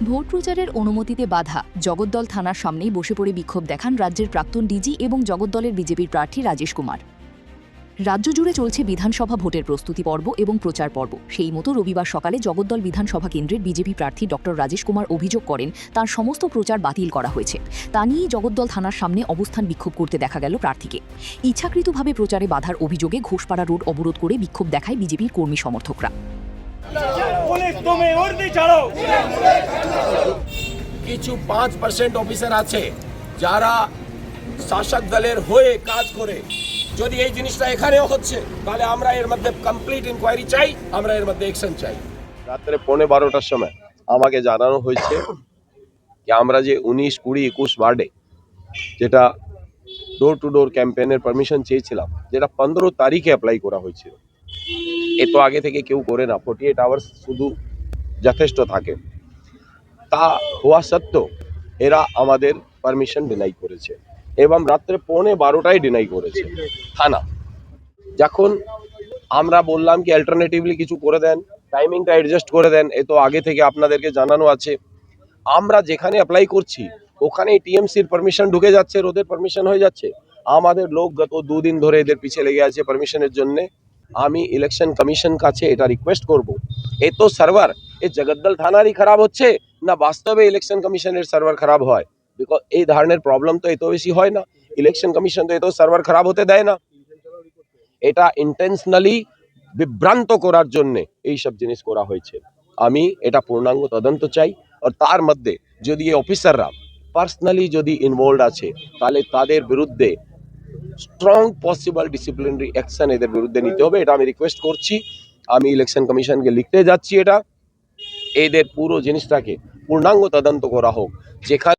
Vote প্রচারের অনুমতিতে বাধা, জগদ্দল থানার সামনেই বসে পড়ে বিক্ষোভ দেখান রাজ্যের প্রাক্তন ডিজি এবং জগদ্দলের বিজেপির প্রার্থী রাজেশ কুমার। রাজ্য জুড়ে চলছে বিধানসভা ভোটের প্রস্তুতি পর্ব এবং প্রচার পর্ব। সেই মতো রবিবার সকালে জগদ্দল বিধানসভা কেন্দ্রের বিজেপি প্রার্থী ডক্টর রাজেশ কুমার অভিযোগ করেন তার সমস্ত প্রচার বাতিল করা হয়েছে। তা নিয়েই জগদ্দল থানার সামনে অবস্থান বিক্ষোভ করতে দেখা গেল প্রার্থীকে। ইচ্ছাকৃতভাবে প্রচারে বাধার অভিযোগে ঘোষপাড়া রোড অবরোধ করে বিক্ষোভ দেখায় বিজেপির কর্মী সমর্থকরা। কিছু 5% অফিসার আছে যারা শাসক দলের হয়ে কাজ করে। যদি এই জিনিসটা এখানেও হচ্ছে তাহলে আমরা এর মধ্যে কমপ্লিট ইনকোয়ারি চাই, আমরা এর মধ্যে অ্যাকশন চাই। রাত্রে 12:15টার সময় আমাকে জানানো হয়েছে যে আমরা যে 19, 20, 21 ওয়ার্ডে যেটা ডোর টু ডোর ক্যাম্পেইনের পারমিশন চেয়েছিলাম, যেটা 15 তারিখে অ্যাপ্লাই করা হয়েছিল, এ তো আগে থেকে কেউ করে না, 48 আওয়ার্স শুধু যথেষ্ট থাকে। তা হওয়া সত্ত্বেও এরা আমাদের পারমিশন ডিনাই করেছে এবং রাত্রে 12:15টায় ডিনাই করেছে থানা। যখন আমরা বললাম কি অল্টারনেটিভলি কিছু করে দেন, টাইমিংটা অ্যাডজাস্ট করে দেন, এ তো আগে থেকে আপনাদেরকে জানানো আছে। আমরা যেখানে অ্যাপ্লাই করছি ওখানে টিএমসির পারমিশন ঢুকে যাচ্ছে, ওদের পারমিশন হয়ে যাচ্ছে। আমাদের লোক গত 2 দিন ধরে এদের পিছে লেগে আছে পারমিশনের জন্য। আমি ইলেকশন কমিশন কাছে এটা রিকোয়েস্ট করব, এ তো সার্ভার এ জগদ্দল থানারই খারাপ হচ্ছে না বাস্তবে ইলেকশন কমিশনের সার্ভার খারাপ হয়? বিকজ এই ধরনের প্রবলেম তো এত বেশি হয় না। ইলেকশন কমিশন তো এত সার্ভার খারাপ হতে দেয় না। এটা ইন্টেনশনালি বিভ্রান্ত করার জন্য এইসব জিনিস করা হয়েছে। আমি এটা পূর্ণাঙ্গ তদন্ত চাই। আর তার মধ্যে যদি এই অফিসাররা পার্সোনালি যদি ইনভলভ আছে তাহলে তাদের বিরুদ্ধে স্ট্রং পসিবল ডিসিপ্লিনারি অ্যাকশন এদের বিরুদ্ধে নিতে হবে। এটা আমি রিকোয়েস্ট করছি। আমি ইলেকশন কমিশনকে লিখতে যাচ্ছি এটা এদের পুরো জিনিসটাকে পূর্ণাঙ্গ তদন্ত করা হোক। যেখানে